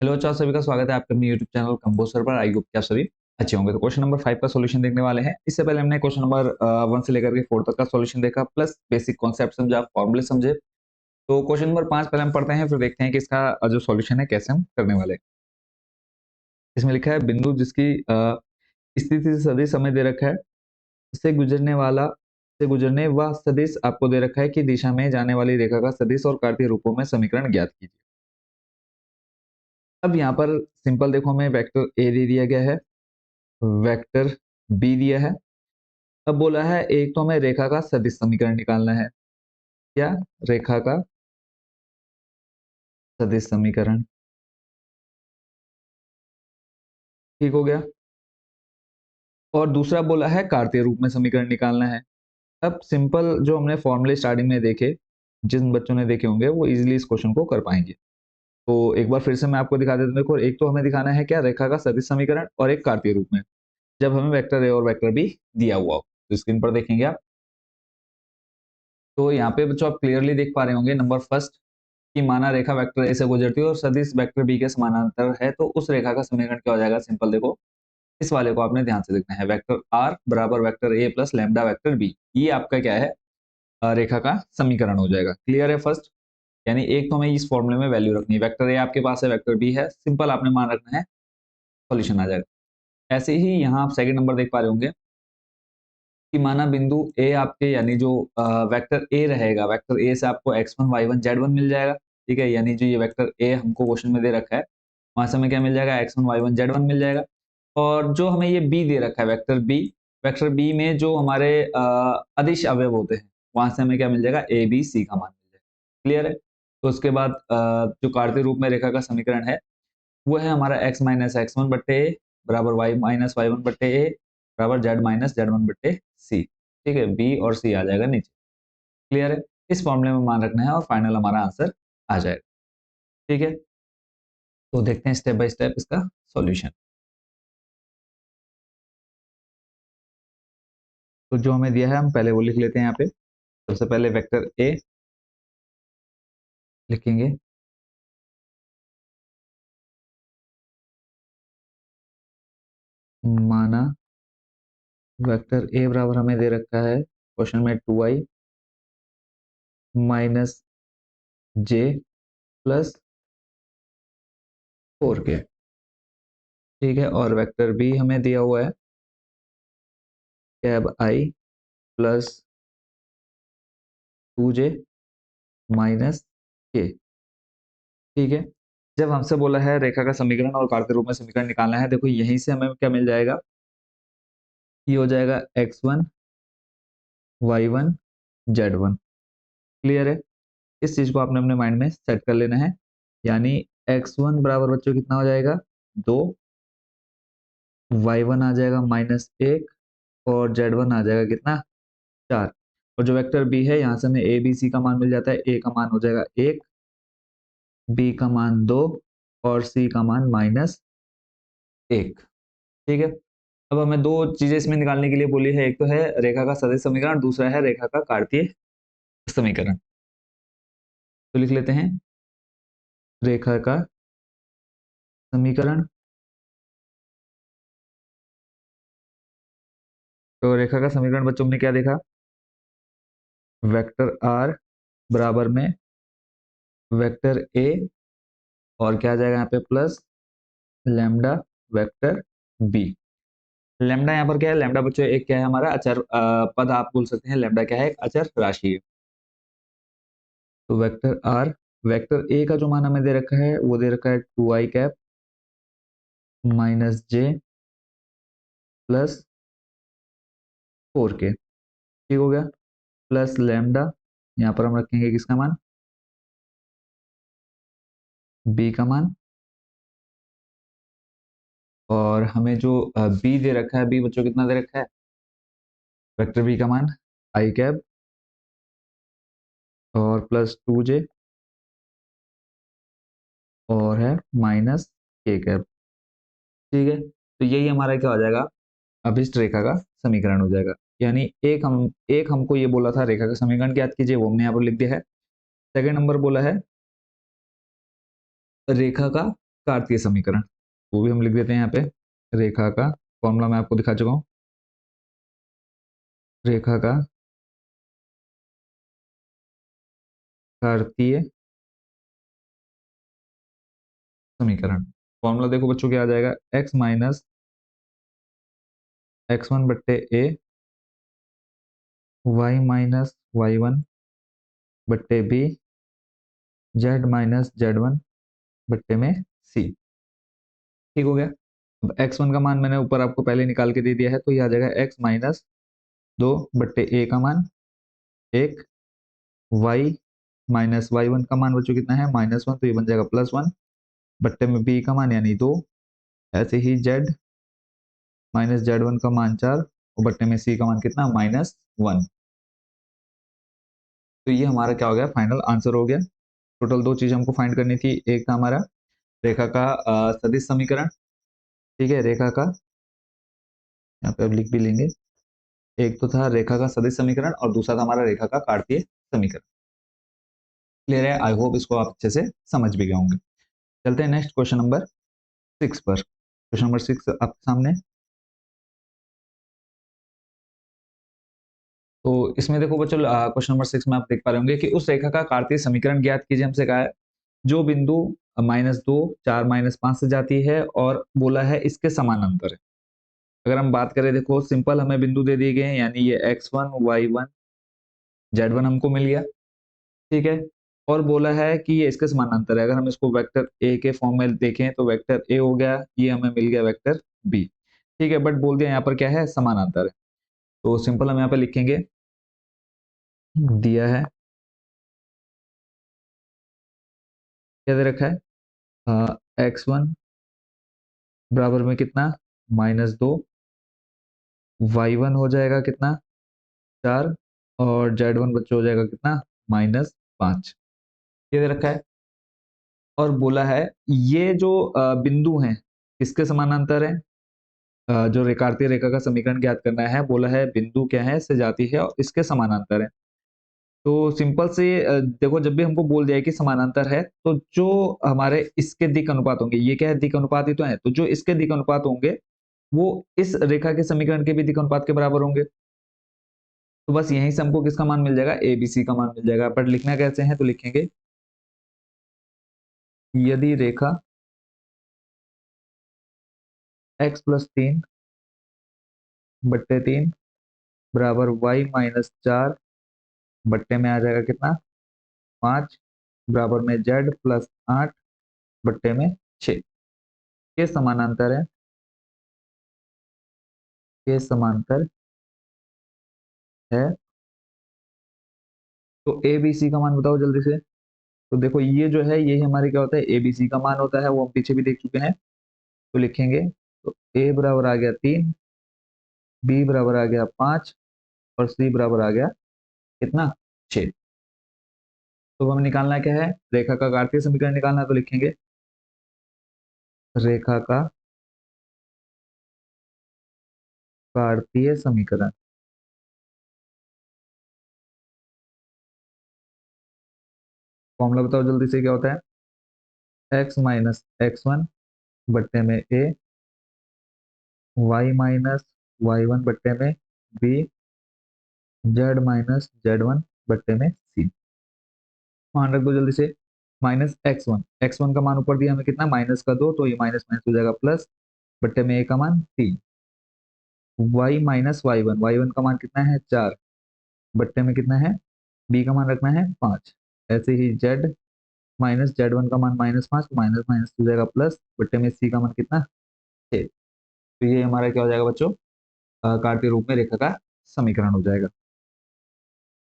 Hello अच्छा सभी का स्वागत है आपके अपने यूट्यूब चैनल कंपोजर पर। आई होप कि आप सभी अच्छे होंगे। तो क्वेश्चन नंबर 5 का सॉल्यूशन देखने वाले हैं। इससे पहले हमने क्वेश्चन नंबर 1 से लेकर के 4 तक का सॉल्यूशन देखा, प्लस बेसिक कॉन्सेप्ट समझा, फॉर्मूले समझे। तो क्वेश्चन नंबर 5 पहले हम पढ़ते हैं, फिर देखते हैं कि इसका जो सॉल्यूशन है कैसे हम करने वाले हैं। इसमें लिखा है बिंदु जिसकी स्थिति से सदिश समय दे रखा है, से गुजरने वाला से गुजरने वह सदिश आपको दे रखा है कि दिशा में जाने वाली रेखा का सदिश और कार्तीय रूपों में समीकरण ज्ञात कीजिए। अब यहाँ पर सिंपल देखो, हमें वेक्टर ए दे दिया गया है, वेक्टर बी दिया है। अब बोला है एक तो हमें रेखा का सदिश समीकरण निकालना है। क्या? रेखा का सदिश समीकरण। ठीक हो गया। और दूसरा बोला है कार्तीय रूप में समीकरण निकालना है। अब सिंपल जो हमने फॉर्मूले स्टार्टिंग में देखे, जिन बच्चों ने देखे होंगे वो इजीली इस क्वेश्चन को कर पाएंगे। तो एक बार फिर से मैं आपको दिखा देता हूँ। देखो, एक तो हमें दिखाना है क्या, रेखा का सदिश समीकरण, और एक कार्तीय रूप में, जब हमें वेक्टर ए और वेक्टर बी दिया हुआ हो। तो स्क्रीन पर देखेंगे आप। तो यहाँ पे बच्चों आप क्लियरली देख पा रहे होंगे, नंबर फर्स्ट कि माना रेखा वेक्टर ए से गुजरती है और सदिश वेक्टर बी के समानांतर है, तो उस रेखा का समीकरण क्या हो जाएगा। सिंपल देखो, इस वाले को आपने ध्यान से देखना है। वेक्टर आर बराबर vector A plus lambda vector B, ये आपका क्या है, रेखा का समीकरण हो जाएगा। क्लियर है फर्स्ट? यानी एक तो हमें इस फॉर्मूले में वैल्यू रखनी है, वेक्टर ए आपके पास है, वेक्टर बी है, सिंपल आपने मान रखना है, सॉल्यूशन आ जाएगा। ऐसे ही यहाँ आप सेकंड नंबर देख पा रहे होंगे कि माना बिंदु ए आपके, यानी जो वेक्टर ए रहेगा, वेक्टर ए से आपको x1 y1 z1 मिल जाएगा। ठीक है, यानी जो ये वेक्टर ए हमको क्वेश्चन में दे रखा है, वहां से हमें क्या मिल जाएगा, x1 y1 z1 मिल जाएगा। और जो हमें ये बी दे रखा है, वेक्टर बी में जो हमारे अदिश अवयव होते हैं, वहां से हमें क्या मिल जाएगा, ए बी सी का मान मिल जाएगा। क्लियर है? तो उसके बाद जो कार्तीय रूप में रेखा का समीकरण है, वो है हमारा x माइनस एक्स वन बट्टे ए बराबर वाई माइनस वाई वन बट्टे ए बराबर जेड माइनस जेड वन बट्टे सी। ठीक है, बी और सी आ जाएगा नीचे। क्लियर है? इस फॉर्मूले में मान रखना है और फाइनल हमारा आंसर आ जाएगा। ठीक है, तो देखते हैं स्टेप बाय स्टेप इसका सॉल्यूशन। तो जो हमें दिया है हम पहले वो लिख लेते हैं। यहाँ पे सबसे पहले वेक्टर ए लिखेंगे, माना वेक्टर ए बराबर हमें दे रखा है क्वेश्चन में 2i माइनस जे प्लस 4k। ठीक है, और वेक्टर बी हमें दिया हुआ है cab I plus 2j minus के। ठीक है, जब हमसे बोला है रेखा का समीकरण और कार्तीय रूप में समीकरण निकालना है, देखो यहीं से हमें क्या मिल जाएगा, ये हो जाएगा x1 y1 z1। क्लियर है? इस चीज को आपने अपने माइंड में सेट कर लेना है। यानी x1 बराबर बच्चों कितना हो जाएगा, 2, y1 आ जाएगा -1, और z1 आ जाएगा कितना, 4। और जो वेक्टर बी है, यहाँ से हमें ए बी सी का मान मिल जाता है। ए का मान हो जाएगा 1, बी का मान 2, और सी का मान -1। ठीक है, अब हमें दो चीजें इसमें निकालने के लिए बोली है, एक तो है रेखा का सदिश समीकरण, दूसरा है रेखा का कार्तीय समीकरण। तो लिख लेते हैं रेखा का समीकरण। तो रेखा का समीकरण बच्चों ने क्या देखा, वेक्टर आर बराबर में वेक्टर ए, और क्या आ जाएगा यहाँ पे plus lambda vector B. Lambda यहाँ पर क्या है, लैम्डा बच्चों एक क्या है हमारा अचर पद आप बोल सकते हैं। लैम्डा क्या है, एक अचर राशि है। तो वेक्टर आर, वेक्टर ए का जो मान हमें दे रखा है वो दे रखा है 2i कैप माइनस जे प्लस 4k। ठीक हो गया, प्लस लैम्डा, यहाँ पर हम रखेंगे किसका मान, बी का मान। और हमें जो बी दे रखा है, बी बच्चों कितना दे रखा है, वेक्टर बी का मान आई कैप और प्लस 2j, और है माइनस के कैप। ठीक है, तो यही हमारा क्या हो जाएगा, अभिष्ट रेखा का समीकरण हो जाएगा। यानी एक हमको ये बोला था रेखा का समीकरण ज्ञात कीजिए, वो हमने यहाँ पर लिख दिया है। सेकंड नंबर बोला है रेखा का कार्तीय समीकरण, वो भी हम लिख देते हैं यहाँ पे। रेखा का फॉर्मूला मैं आपको दिखा चुका हूँ। रेखा का कार्तीय समीकरण फॉर्मूला देखो बच्चों क्या आ जाएगा, x माइनस x1 बट्टे ए, y माइनस y1 बट्टे बी, z माइनस z1 बट्टे में c। ठीक हो गया। अब x1 का मान मैंने ऊपर आपको पहले निकाल के दे दिया है, तो ये आ जाएगा x माइनस 2 बट्टे ए का मान 1, y माइनस y1 का मान बच्चों कितना है -1, तो ये बन जाएगा +1 बट्टे में b का मान यानी 2, ऐसे ही z माइनस z1 का मान 4 और बट्टे में c का मान कितना -1। तो ये हमारा क्या हो गया, फाइनल आंसर हो गया। टोटल दो चीज हमको फाइंड करनी थी, एक था हमारा रेखा का सदिश समीकरण, ठीक है, रेखा का, यहाँ पे अब लिख भी लेंगे, एक तो था रेखा का सदिश समीकरण और दूसरा था हमारा रेखा का कार्तीय समीकरण। क्लियर है, आई होप इसको आप अच्छे से समझ भी गए होंगे। चलते हैं नेक्स्ट क्वेश्चन नंबर 6 पर। क्वेश्चन नंबर 6 आपके सामने। तो इसमें देखो बच्चों, क्वेश्चन नंबर 6 में आप देख पा रहे होंगे कि उस रेखा का कार्तीय समीकरण ज्ञात कीजिए, हमसे कहा है जो बिंदु -2, 4, -5 से जाती है और बोला है इसके समानांतर है। अगर हम बात करें, देखो सिंपल हमें बिंदु दे दिए गए हैं, यानी ये x1 y1 z1 हमको मिल गया, ठीक है, और बोला है कि ये इसके समानांतर है। अगर हम इसको वेक्टर ए के फॉर्म में देखें तो वेक्टर ए हो गया, ये हमें मिल गया वेक्टर बी, ठीक है, बट बोल दिया यहाँ पर क्या है, समानांतर है। तो सिंपल हम यहाँ पे लिखेंगे, दिया है, क्या दे रखा है, x1 बराबर में कितना -2, y1 हो जाएगा कितना 4 और z1 बच्चों हो जाएगा कितना -5, ये दे रखा है। और बोला है ये जो बिंदु हैं किसके समानांतर है, जो रेखार्थी रेखा का समीकरण ज्ञात करना है, बोला है बिंदु क्या है, से जाती है और इसके समानांतर है। तो सिंपल से देखो, जब भी हमको बोल दिया है कि समानांतर है, तो जो हमारे इसके दिक अनुपात होंगे, ये क्या है, दिक अनुपात ही तो है, तो जो इसके दिक अनुपात होंगे वो इस रेखा के समीकरण के भी दिक अनुपात के बराबर होंगे। तो बस यहीं से हमको किसका मान मिल जाएगा, ए बी सी का मान मिल जाएगा। बट लिखना कैसे है, तो लिखेंगे यदि रेखा x+3 बट्टे 3 बराबर y-4 बट्टे में आ जाएगा कितना 5 बराबर में z+8 बट्टे में 6 के समानांतर है, के समांतर है, तो ए बी सी का मान बताओ जल्दी से। तो देखो ये जो है, यही हमारे क्या होता है, ए बी सी का मान होता है, वो हम पीछे भी देख चुके हैं। तो लिखेंगे, तो ए बराबर आ गया 3, बी बराबर आ गया 5 और सी बराबर आ गया कितना 6। तो हमें निकालना क्या है, रेखा का कार्तीय समीकरण निकालना है, तो लिखेंगे रेखा का कार्तीय समीकरण। फॉर्मूला बताओ जल्दी से, क्या होता है, x माइनस x1 बट्टे में a, y माइनस y1 बट्टे में b, z माइनस z1 बट्टे में c। मान रख दो जल्दी से, -x1 का मान ऊपर दिया हमें कितना -2, तो ये माइनस माइनस हो जाएगा प्लस, बट्टे में a का मान 3, y माइनस y1 का मान कितना है 4 बट्टे में कितना है, b का मान रखना है 5, ऐसे ही z माइनस z1 का मान -5, तो माइनस माइनस हो जाएगा प्लस, बट्टे में c का मान कितना 6। तो ये हमारा क्या हो जाएगा बच्चों, कार्तीय रूप में रेखा का समीकरण हो जाएगा।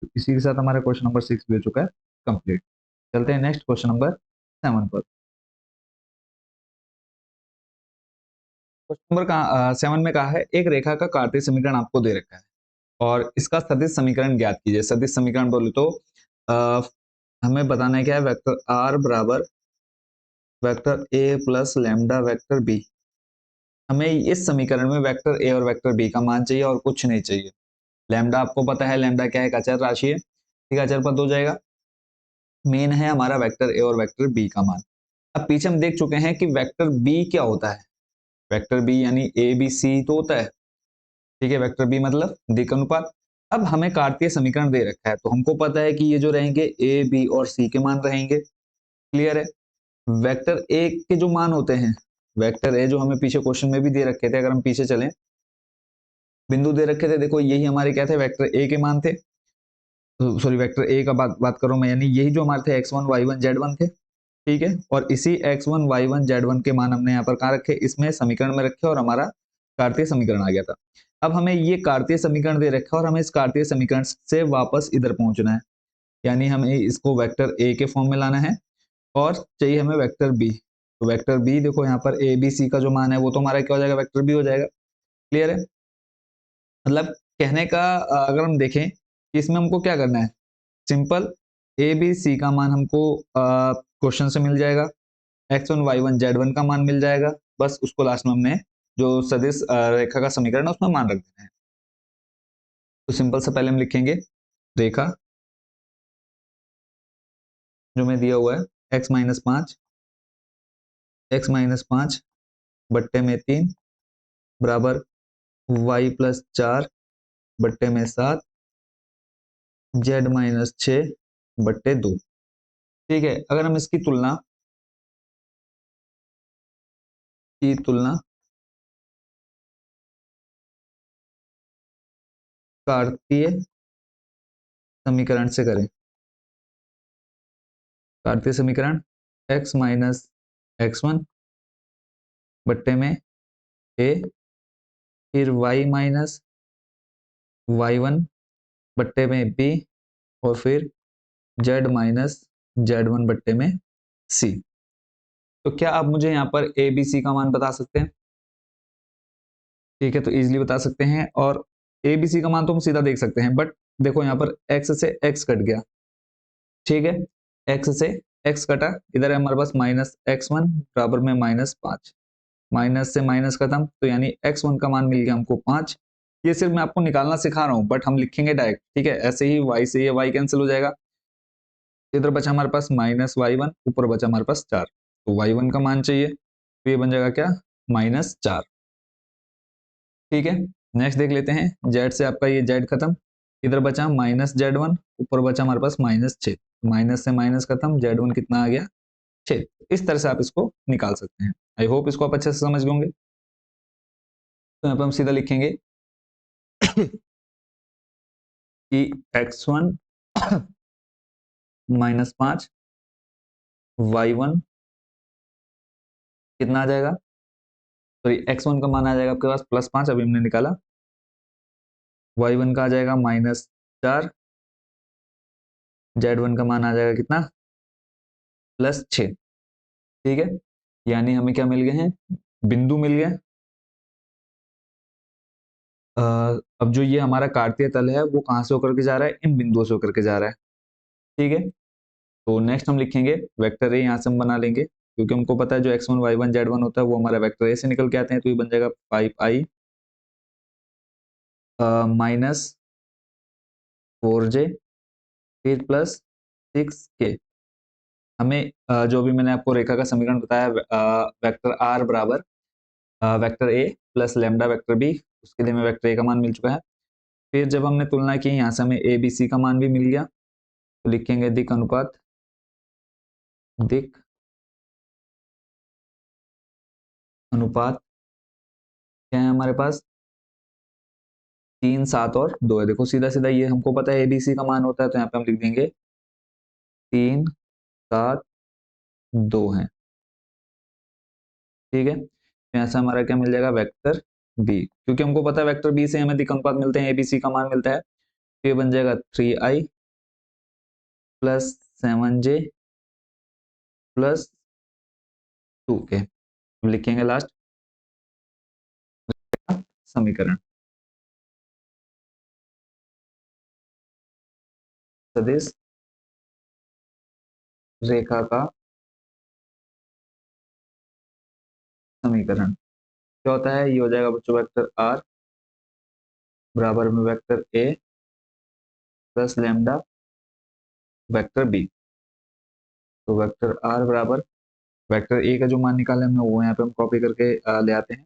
तो इसी के साथ हमारा क्वेश्चन नंबर 6 भी हो चुका है कंप्लीट। चलते हैं नेक्स्ट क्वेश्चन नंबर 7 पर। क्वेश्चन नंबर का 7 में कहा है एक रेखा का कार्तीय समीकरण आपको दे रखा है और इसका सदिश समीकरण ज्ञात कीजिए। सदिश समीकरण बोले तो आ, हमें बताना है क्या है, वेक्टर आर बराबर vector A plus lambda vector B. हमें इस समीकरण में वेक्टर ए और वेक्टर बी का मान चाहिए और कुछ नहीं चाहिए। लैम्डा आपको पता है, लैम्डा क्या है, एक अचर राशि है, ठीक है, अचर पद हो जाएगा। मेन है हमारा वेक्टर ए और वेक्टर बी का मान। अब पीछे हम देख चुके हैं कि वेक्टर बी क्या होता है। वेक्टर बी यानी ए बी सी तो होता है, ठीक है। वेक्टर बी मतलब दिक् अनुपात। अब हमें कार्तीय समीकरण दे रखा है, तो हमको पता है कि ये जो रहेंगे ए बी और सी के मान रहेंगे, क्लियर है। वेक्टर ए के जो मान होते हैं, वेक्टर ए जो हमें पीछे क्वेश्चन में भी दे रखे थे, अगर हम पीछे चलें, बिंदु दे रखे थे, देखो यही हमारे क्या थे, वेक्टर ए के मान थे। सॉरी, वेक्टर ए का बात कर रहा हूं मैं, यानी यही जो हमारे थे x1 y1 z1 थे, ठीक है। और इसी x1 y1 z1 के मान हमने यहाँ पर कहाँ रखे, इसमें समीकरण में रखे, और हमारा कार्तीय समीकरण आ गया था। अब हमें ये कार्तीय समीकरण दे रखा है और हमें इस कार्तीय समीकरण से वापस इधर पहुंचना है, यानी हमें इसको वेक्टर ए के फॉर्म में लाना है और चाहिए हमें वेक्टर बी। तो वेक्टर बी देखो यहाँ पर ए बी सी का जो मान है वो तो हमारा क्या हो जाएगा, वेक्टर बी हो जाएगा, क्लियर है। मतलब कहने का अगर हम देखें कि इसमें हमको क्या करना है, सिंपल ए बी सी का मान हमको क्वेश्चन से मिल जाएगा, x1 y1 z1 का मान मिल जाएगा, बस उसको लास्ट में हमने जो सदिश रेखा का समीकरण है उसमें मान रख देना है। तो सिंपल से पहले हम लिखेंगे रेखा जो में दिया हुआ है x-5 बट्टे में 3 बराबर y+4 बट्टे में 7 z-6 बट्टे 2, ठीक है। अगर हम इसकी तुलना कार्तीय समीकरण से करें, कार्तीय समीकरण x-x1 बट्टे में a, फिर y-y1 बट्टे में b, और फिर z-z1 बट्टे में c। तो क्या आप मुझे यहाँ पर ए बी सी का मान बता सकते हैं? ठीक है, तो इजीली बता सकते हैं, और ए बी सी का मान तो हम सीधा देख सकते हैं, बट देखो यहाँ पर x से x कट गया, ठीक है। x से x कटा, इधर है हमारे पास -x1 बराबर में -5, माइनस से माइनस खत्म, तो यानी x1 का मान मिल गया हमको 5। ये सिर्फ मैं आपको निकालना सिखा रहा हूँ, बट हम लिखेंगे डायरेक्ट, ठीक है। ऐसे ही y से ये y कैंसिल हो जाएगा, इधर बचा हमारे पास -y1, ऊपर बचा हमारे पास 4, तो y1 का मान चाहिए, तो ये बन जाएगा क्या, -4, ठीक है। नेक्स्ट देख लेते हैं, z से आपका ये z खत्म, इधर बचा -z1, ऊपर बचा हमारे पास -6, माइनस से माइनस खत्म, z1 कितना आ गया, 6। इस तरह से आप इसको निकाल सकते हैं। आई होप इसको आप अच्छे से समझ गए होंगे। तो यहाँ पे हम सीधा लिखेंगे कि x1 -5 y1 कितना आ जाएगा, तो x1 का मान आ जाएगा आपके पास +5, अभी हमने निकाला, y1 का आ जाएगा -4, z1 का मान आ जाएगा कितना, +6, ठीक है। यानी हमें क्या मिल गए हैं, बिंदु मिल गए। अब जो ये हमारा कार्तीय तल है वो कहाँ से होकर के जा रहा है, इन बिंदुओं से होकर के जा रहा है, ठीक है। तो नेक्स्ट हम लिखेंगे वेक्टर ए, यहाँ से हम बना लेंगे, क्योंकि हमको पता है जो x1 y1 z1 होता है वो हमारा वेक्टर ए से निकल के आते हैं, तो ये बन जाएगा 5i -4j फिर +6k। हमें जो भी मैंने आपको रेखा का समीकरण बताया, वेक्टर आर बराबर vector A plus lambda vector B, उसके लिए हमें वेक्टर ए का मान मिल चुका है। फिर जब हमने तुलना की, यहाँ से हमें ए बी सी का मान भी मिल गया, तो लिखेंगे दिक् अनुपात, दिक् अनुपात क्या है हमारे पास, 3 7 और 2 है। देखो सीधा सीधा ये हमको पता है एबीसी का मान होता है, तो यहाँ पे हम लिख देंगे 3 7 2 है, ठीक है। तो यहाँ से हमारा क्या मिल जाएगा, वेक्टर बी, क्योंकि हमको पता है वेक्टर बी से हमें दिक् अनुपात मिलते हैं, एबीसी का मान मिलता है, तो ये बन जाएगा 3i +7j +2k। लिखेंगे लास्ट समीकरण, सदिश रेखा का समीकरण क्या होता है, ये हो जाएगा बच्चों वेक्टर आर बराबर में vector A plus lambda vector B. तो वेक्टर आर बराबर वेक्टर ए का जो मान निकाले हमने वो यहाँ पे हम कॉपी करके ले आते हैं।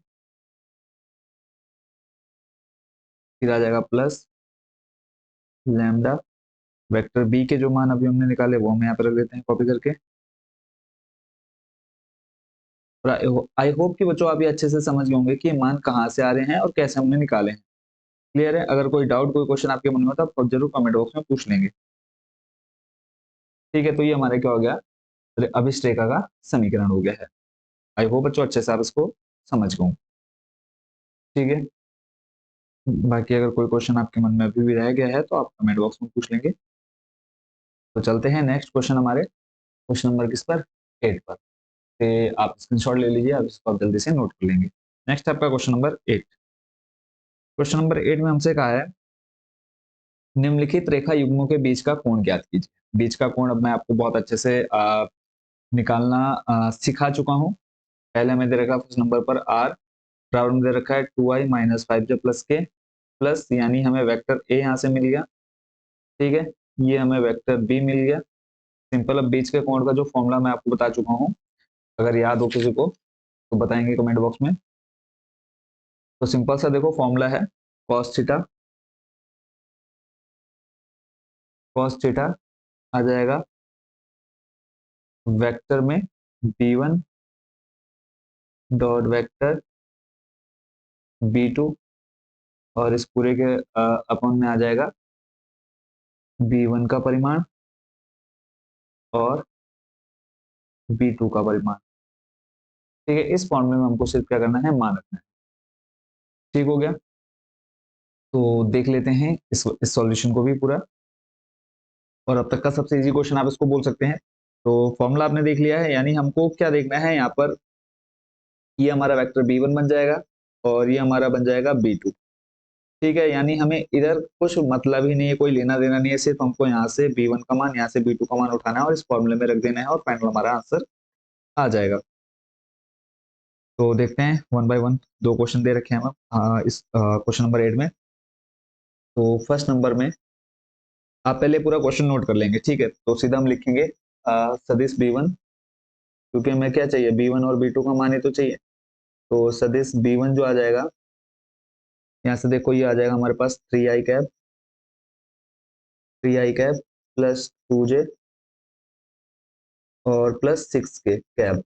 फिर आ जाएगा प्लस लैम्डा, वेक्टर बी के जो मान अभी हमने निकाले वो हम यहाँ पे रख देते हैं कॉपी करके। और आई होप कि बच्चों आप ये अच्छे से समझ गए होंगे कि ये मान कहाँ से आ रहे हैं और कैसे हमने निकाले हैं। क्लियर है? अगर कोई डाउट, कोई क्वेश्चन आपके मन में हो तो आप जरूर कमेंट बॉक्स में पूछ लेंगे। ठीक है, तो ये हमारे क्या हो गया, अभिष्ट रेखा का समीकरण हो गया है। आई होप बच्चों अच्छे से आप इसको समझ गए। ठीक है, बाकी अगर कोई क्वेश्चन आपके मन में अभी भी रह गया है तो आप कमेंट बॉक्स में पूछ लेंगे। तो चलते हैं नेक्स्ट क्वेश्चन हमारे, क्वेश्चन नंबर किस पर, 8 पर। तो आप स्क्रीनशॉट ले लीजिए, आप इसको आप जल्दी से नोट कर लेंगे। नेक्स्ट आपका क्वेश्चन नंबर 8। क्वेश्चन नंबर 8 में हमसे कहा है निम्नलिखित रेखा युग्मों के बीच का कोण ज्ञात कीजिए। बीच का कोण अब मैं आपको बहुत अच्छे से निकालना सिखा चुका हूँ। पहले हमें दे रखा फर्स्ट नंबर पर आर, बराबर में दे रखा है 2i माइनस 5 j प्लस के, प्लस यानी हमें वेक्टर ए यहाँ से मिल गया। ठीक है, ये हमें वेक्टर बी मिल गया। सिंपल, अब बीच के कोण का जो फॉर्मूला मैं आपको बता चुका हूँ, अगर याद हो किसी को तो बताएंगे कमेंट बॉक्स में। तो सिंपल सा देखो फॉर्मूला है cos थीटा, cos थीटा आ जाएगा वेक्टर में b1 डॉट वेक्टर b2, और इस पूरे के अपॉन में आ जाएगा b1 का परिमाण और b2 का परिमाण। ठीक है, इस फॉर्मूले में हमको सिर्फ क्या करना है, मान रखना है। ठीक हो गया, तो देख लेते हैं इस सॉल्यूशन को भी पूरा। और अब तक का सबसे इजी क्वेश्चन आप इसको बोल सकते हैं। तो फॉर्मूला आपने देख लिया है, यानी हमको क्या देखना है यहाँ पर, ये हमारा वेक्टर b1 बन जाएगा और ये हमारा बन जाएगा b2। ठीक है, यानी हमें इधर कुछ मतलब ही नहीं है, कोई लेना देना नहीं है, सिर्फ हमको यहाँ से b1 का मान, यहाँ से b2 का मान उठाना है और इस फॉर्मूले में रख देना है और फाइनल हमारा आंसर आ जाएगा। तो देखते हैं वन बाय वन, दो क्वेश्चन दे रखे हैं हम इस क्वेश्चन नंबर 8 में। तो फर्स्ट नंबर में आप पहले पूरा क्वेश्चन नोट कर लेंगे। ठीक है, तो सीधा हम लिखेंगे सदिश b1, क्योंकि हमें क्या चाहिए, b1 और b2 का मान ही तो चाहिए। तो सदिश b1 जो आ जाएगा, यहाँ से देखो ये आ जाएगा हमारे पास 3i cap, 3i cap plus 2j और प्लस 6k कैप।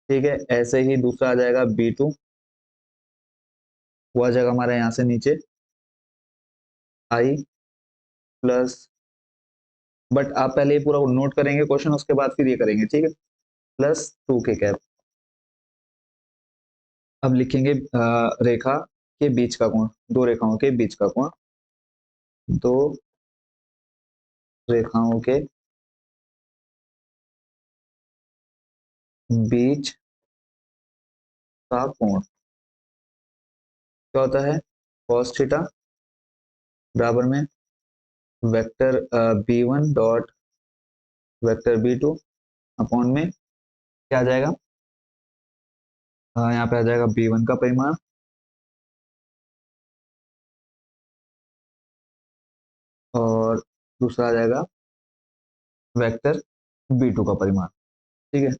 ठीक है, ऐसे ही दूसरा आ जाएगा b2, वो आ जाएगा हमारा यहाँ से नीचे i प्लस, बट आप पहले ये पूरा नोट करेंगे क्वेश्चन, उसके बाद फिर ये करेंगे। ठीक है, प्लस 2k कैप। अब लिखेंगे रेखा के बीच का कोण, दो रेखाओं के बीच का कोण, दो रेखाओं के बीच का कोण क्या होता है, cos थीटा बराबर में vector b1 dot vector b2 upon में क्या आ जाएगा, यहाँ पे आ जाएगा b1 का परिमाण और दूसरा आ जाएगा वेक्टर b2 का परिमाण। ठीक है,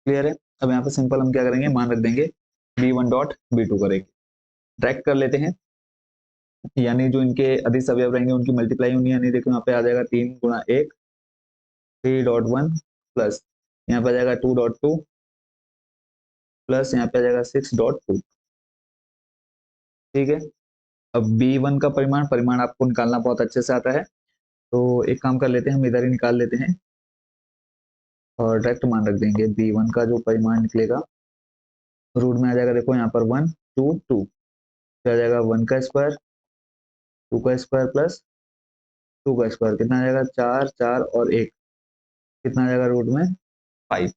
क्लियर है? अब यहाँ पे सिंपल हम क्या करेंगे, मान रख देंगे b1 डॉट b2 करेंगे, डायरेक्ट कर लेते हैं। यानी जो इनके अधिक अवयव रहेंगे उनकी मल्टीप्लाई होनी, यानी देखो यहाँ पे आ जाएगा 3 × 1, 3.1 प्लस यहाँ पे आ जाएगा 2.2 प्लस यहाँ पे आ जाएगा 6.2। ठीक है, अब b1 का परिमाण, परिमाण आपको निकालना बहुत अच्छे से आता है, तो एक काम कर लेते हैं, हम इधर ही निकाल लेते हैं और डायरेक्ट मान रख देंगे। b1 का जो परिमाण निकलेगा रूट में आ जाएगा, देखो यहाँ पर 1 2 2, फिर आ जाएगा 1 का स्क्वायर, 2 का स्क्वायर प्लस 2 का स्क्वायर, कितना आ जाएगा 4 4 और 1, कितना आ जाएगा रूट में 5।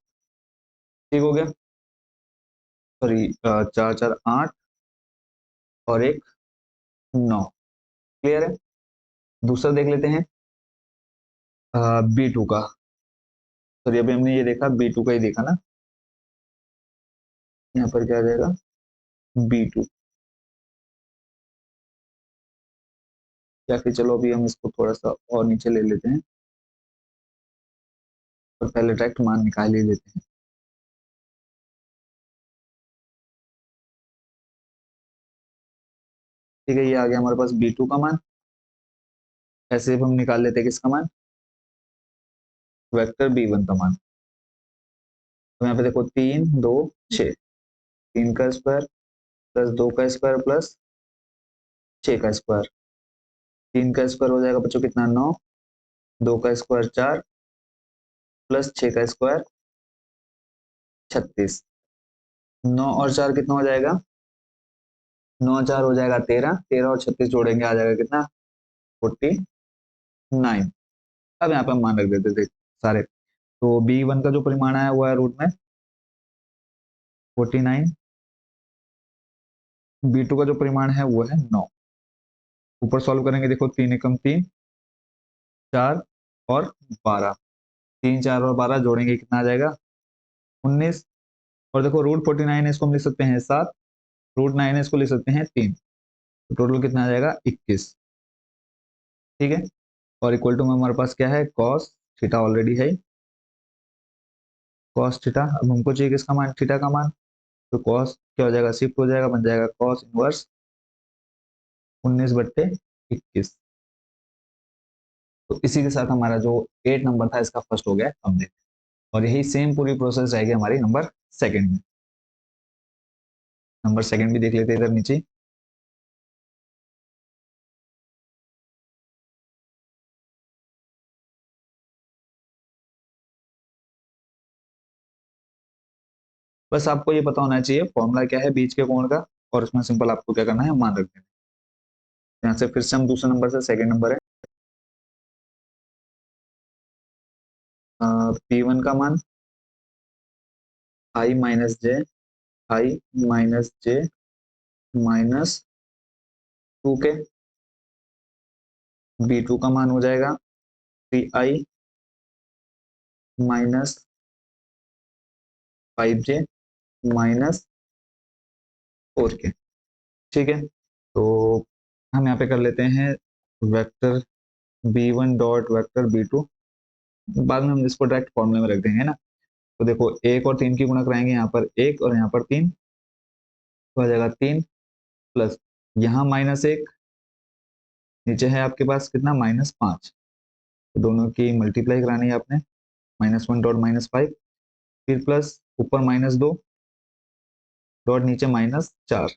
ठीक हो गया, सॉरी 4 4 8 और 1 9। क्लियर है? दूसरा देख लेते हैं b2 का। सॉरी अभी हमने ये देखा b2 का ही देखा ना, यहाँ पर क्या आ जाएगा b2, या फिर चलो अभी हम इसको थोड़ा सा और नीचे ले लेते हैं। और पहले डायरेक्ट मान निकाल ही लेते हैं। ठीक है, ये आ गया हमारे पास B2 का मान। ऐसे अब हम निकाल लेते हैं किसका मान, वेक्टर B1 का मान। तो यहाँ पे देखो 3 2 6, 3 का स्क्वायर प्लस 2 का स्क्वायर प्लस 6 का स्क्वायर। 3 का स्क्वायर हो जाएगा बच्चों कितना, 9। 2 का स्क्वायर 4 प्लस 6 का स्क्वायर 36। 9 और 4 कितना हो जाएगा, 9 और 4 हो जाएगा 13। 13 और 36 जोड़ेंगे आ जाएगा कितना, 49। अब यहाँ पे हम मान रख देते थे सारे। तो B1 का जो परिमाण आया हुआ है रूट में 49, B2 का जो परिमाण है वो है 9। ऊपर सॉल्व करेंगे, देखो 3 एकम 3, 4 और 12। 3 4 और 12 जोड़ेंगे कितना आ जाएगा, 19। और देखो रूट 49 है, इसको हम लिख सकते हैं 7। रूट 9 है, इसको लिख सकते हैं 3। तो टोटल कितना आ जाएगा, 21। ठीक है, और इक्वल टू में हमारे पास क्या है, कॉस थीटा ऑलरेडी है। कॉस थीटा, अब हमको चाहिए किसका मान, थीटा का मान। तो कॉस क्या हो जाएगा, शिफ्ट हो जाएगा, बन जाएगा कॉस इनवर्स 19/21। तो इसी के साथ हमारा जो 8 नंबर था इसका फर्स्ट हो गया कंप्लीट। और यही सेम पूरी प्रोसेस रहेगी हमारी नंबर सेकंड में। नंबर सेकंड भी देख लेते हैं इधर नीचे। बस आपको ये पता होना चाहिए फॉर्मूला क्या है बीच के कोण का, और उसमें सिंपल आपको क्या करना है, मान रख देना। यहाँ से फिर से हम दूसरे नंबर से, सेकंड नंबर है P1 का मान I - J -2 के। B2 का मान हो जाएगा 3I - 5J - 4 के। ठीक है, तो हम यहाँ पे कर लेते हैं vector B1 dot vector B2। बाद में हम इसको डायरेक्ट फॉर्मूले में रख देंगे ना। तो देखो 1 और 3 की गुणा कराएंगे, यहाँ पर 1 और यहाँ पर 3, तो आ जाएगा 3 प्लस यहाँ -1, नीचे है आपके पास कितना, -5। तो दोनों की मल्टीप्लाई करानी है आपने, -1 डॉट -5, फिर प्लस ऊपर -2 डॉट नीचे -4।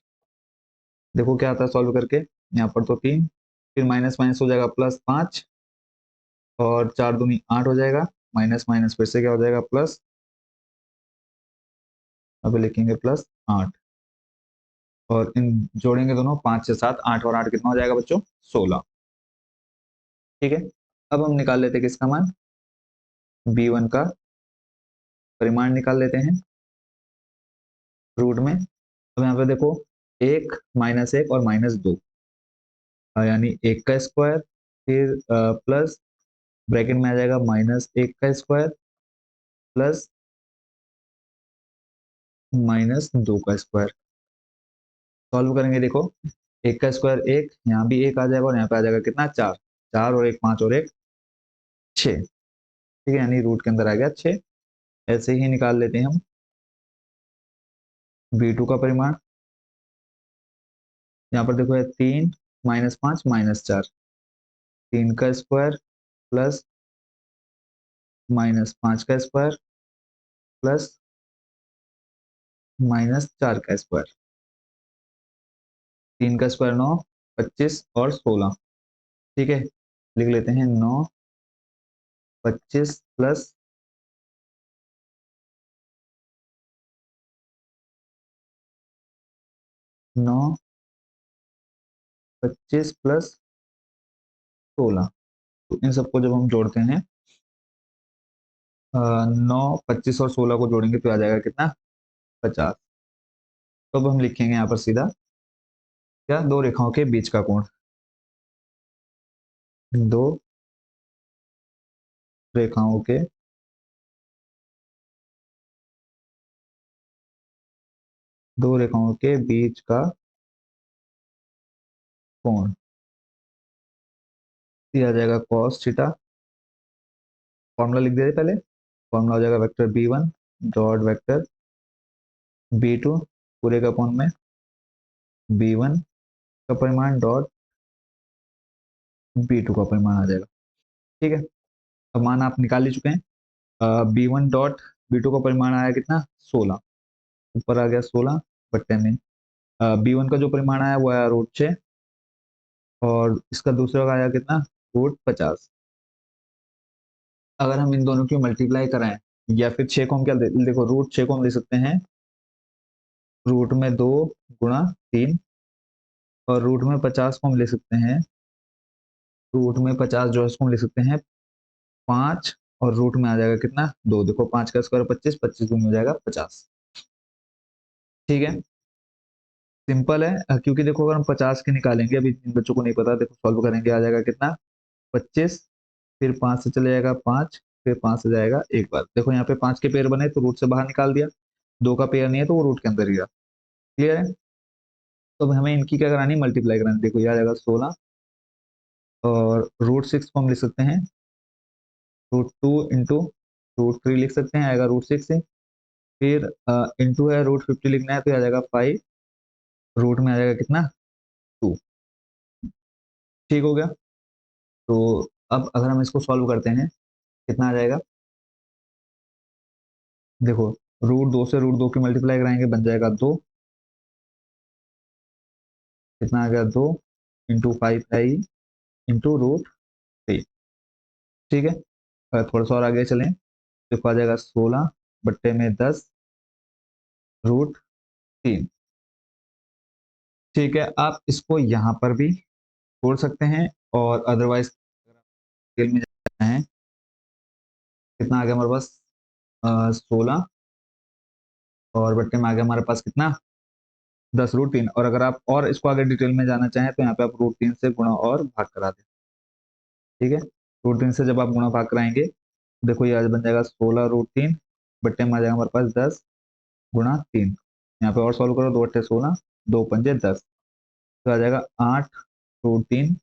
देखो क्या आता है सॉल्व करके, यहाँ पर तो 3, फिर माइनस माइनस हो जाएगा +5, और 4 दूनी 8 हो जाएगा, माइनस माइनस फिर से क्या हो जाएगा प्लस, अब लिखेंगे +8, और इन जोड़ेंगे दोनों, 5 से 7, 8 और 8 कितना हो जाएगा बच्चों, 16। ठीक है, अब हम निकाल लेते हैं किसका मान, B1 का परिमाण निकाल लेते हैं रूट में। अब यहाँ पे देखो 1 -1 और -2, यानी 1 का स्क्वायर, फिर प्लस ब्रैकेट में आ जाएगा -1 का स्क्वायर प्लस -2 का स्क्वायर। सॉल्व करेंगे, देखो 1 का स्क्वायर 1, यहाँ भी 1 आ जाएगा, और यहाँ पे आ जाएगा कितना, 4। 4 और 1 5 और 1 6। ठीक है, यानी रूट के अंदर आ गया 6। ऐसे ही निकाल लेते हैं हम B2 का परिमाण। यहाँ पर देखो है 3 -5 -4, 3 का स्क्वायर प्लस -5 का स्क्वायर प्लस -4 का स्क्वायर। 3 का स्क्वायर 9, 25 और 16। ठीक है, लिख लेते हैं 9 25 प्लस 9 25 प्लस 16। तो इन सबको जब हम जोड़ते हैं, 9 25 और 16 को जोड़ेंगे तो आ जाएगा कितना, 50। तो अब हम लिखेंगे यहाँ पर सीधा क्या, दो रेखाओं के बीच का कोण। दो रेखाओं के दो रेखाओं के बीच का कोण, ये आ जाएगा cos थीटा। फॉर्मूला लिख दे पहले, फॉर्मूला हो जाएगा vector b1 dot vector b2 पूरे का अपॉन में b1 का परिमाण डॉट b2 का परिमाण आ जाएगा। ठीक है, अब मान आप निकाल ही चुके हैं। b1 डॉट b2 का परिमाण आया कितना 16, ऊपर आ गया 16 बट्टे में b1 का जो परिमाण आया वो आया √6 और इसका दूसरा का आया कितना √50। अगर हम इन दोनों की मल्टीप्लाई कराएं या फिर 6 को हम क्या देखो √6 को हम ले सकते हैं रूट में 2 गुणा 3 और रूट में 50 को हम ले सकते हैं रूट में 50 जो है उसको हम ले सकते हैं 5 और रूट में आ जाएगा कितना 2। देखो 5 का स्क्वायर 25, 25 में हो जाएगा 50। ठीक है, सिंपल है क्योंकि देखो अगर हम 50 के निकालेंगे, अभी इन बच्चों को नहीं पता, देखो सॉल्व करेंगे आ जाएगा कितना 25, फिर 5 से चले जाएगा 5, फिर 5 से जाएगा एक बार। देखो यहाँ पे 5 के पेयर बने तो रूट से बाहर निकाल दिया, 2 का पेयर नहीं है तो वो रूट के अंदर ही रहा। क्लियर है, तो अब हमें इनकी क्या करानी मल्टीप्लाई करानी। देखो ये आ जाएगा 16 और √6 को हम लिख सकते हैं √2 इंटू √3 लिख सकते हैं, आएगा √6 से, फिर इंटू है √50 लिखना है तो आ जाएगा 5, रूट में आ जाएगा कितना 2। ठीक हो गया, तो अब अगर हम इसको सॉल्व करते हैं कितना आ जाएगा, देखो √2 से √2 की मल्टीप्लाई कराएंगे बन जाएगा 2, कितना आ गया 2 इंटू 5 है इंटू √3। ठीक है, थोड़ा सा और आगे चलें, देखो आ जाएगा 16 बट्टे में 10 √3। ठीक है, आप इसको यहाँ पर भी छोड़ सकते हैं और अदरवाइज स्केल में जाना है, कितना आ गया हमारे पास 16 और बट्टे में आ गया हमारे पास कितना 10 √3। और अगर आप और इसको आगे डिटेल में जाना चाहें तो यहाँ पे आप √3 से गुणा और भाग करा दें। ठीक है, √3 से जब आप गुणा भाग कराएंगे देखो ये आज बन जाएगा 16 √3 बट्टे में आ जाएगा हमारे पास 10 गुणा 3। यहाँ पे और सॉल्व करो, 2 अट्ठे 16, 2 पंजे 10, तो आ जाएगा 8 √3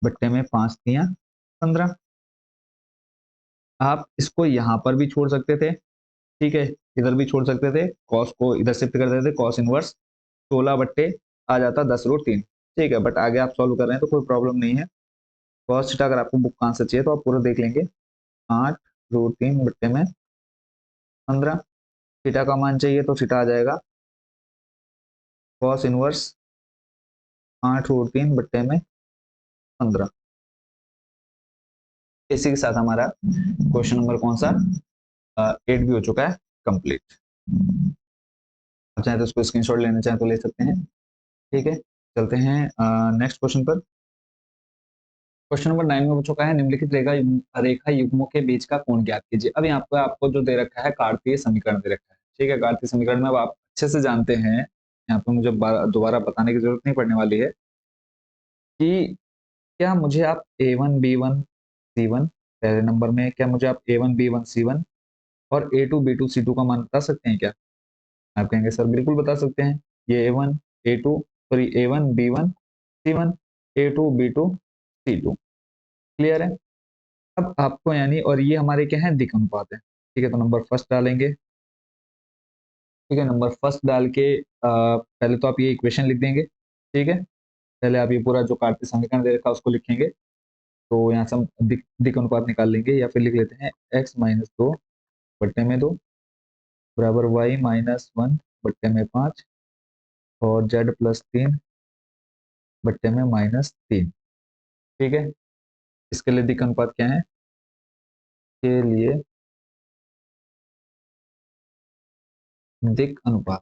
बट्टे में 5 तियां 15। आप इसको यहाँ पर भी छोड़ सकते थे, ठीक है, इधर भी छोड़ सकते थे, कॉस को इधर शिफ्ट कर देते थे, कॉस इनवर्स 16 बट्टे आ जाता 10 √3। ठीक है, बट आगे आप सॉल्व कर रहे हैं तो कोई प्रॉब्लम नहीं है। कॉस थीटा अगर आपको बुक का आंसर चाहिए तो आप पूरा देख लेंगे, 8 √3 बट्टे में 15। थीटा का मान चाहिए तो थीटा आ जाएगा कॉस इनवर्स 8 √3 बट्टे में 15। इसी के साथ हमारा क्वेश्चन नंबर कौन सा 8 भी हो चुका है कंप्लीट। आप चाहे तो उसको स्क्रीनशॉट लेना चाहें तो ले सकते हैं। ठीक है, चलते हैं नेक्स्ट क्वेश्चन पर। क्वेश्चन नंबर 9 में हो चुका है, निम्नलिखित रेखा युग्मों के बीच का कोण ज्ञात कीजिए। अब यहाँ पर आपको जो दे रखा है कार्तीय समीकरण दे रखा है। ठीक है, कार्तीय समीकरण में अब आप अच्छे से जानते हैं, यहाँ पे मुझे दोबारा बताने की जरूरत नहीं पड़ने वाली है कि क्या मुझे आप A1 B1 C1 पहले नंबर में, क्या मुझे आप A1 B1 C1 और A2 B2 C2 का मान बता सकते हैं क्या? आप कहेंगे सर बिल्कुल बता सकते हैं, ये A1 A2 sorry A1 B1 C1 A2 B2 C2। Clear है, अब आपको यानी, और ये हमारे क्या है दिक् अनुपात है। ठीक है, तो नंबर फर्स्ट डालेंगे। ठीक है, नंबर फर्स्ट डाल के पहले तो आप ये इक्वेशन लिख देंगे। ठीक है, पहले आप ये पूरा जो कार्तीय समीकरण दे रखा है उसको लिखेंगे, तो यहाँ से हम दिक् अनुपात निकाल लेंगे, या फिर लिख लेते हैं x-2 बट्टे में 2 बराबर y-1 बट्टे में 5 और z+3 बट्टे में -3। ठीक है, इसके लिए दिक् अनुपात क्या है, के लिए दिक् अनुपात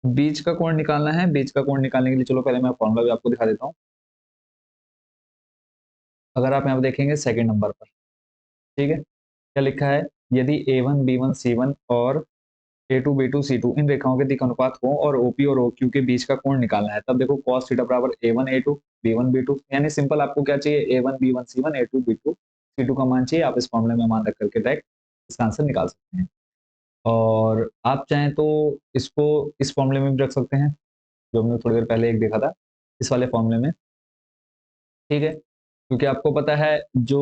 बीच का कोण निकालना है। बीच का कोण निकालने के लिए चलो पहले मैं फॉर्मूला भी आपको दिखा देता हूँ। अगर आप यहाँ पे देखेंगे सेकंड नंबर पर, ठीक है, क्या लिखा है, यदि A1 B1 C1 और A2 B2 C2 इन रेखाओं के दिक् अनुपात हो और OP और OQ के बीच का कोण निकालना है, तब देखो cos थीटा बराबर A1 A2 B1 B2, यानी सिंपल आपको क्या चाहिए A1 B1 C1 A2 B2 C2 का मान चाहिए। आप इस फॉर्मूले में मान रख करके डायरेक्ट इसका आंसर निकाल सकते हैं, और आप चाहें तो इसको इस फॉर्मूले में भी रख सकते हैं जो हमने थोड़ी देर पहले एक देखा था, इस वाले फॉर्मूले में। ठीक है, क्योंकि आपको पता है जो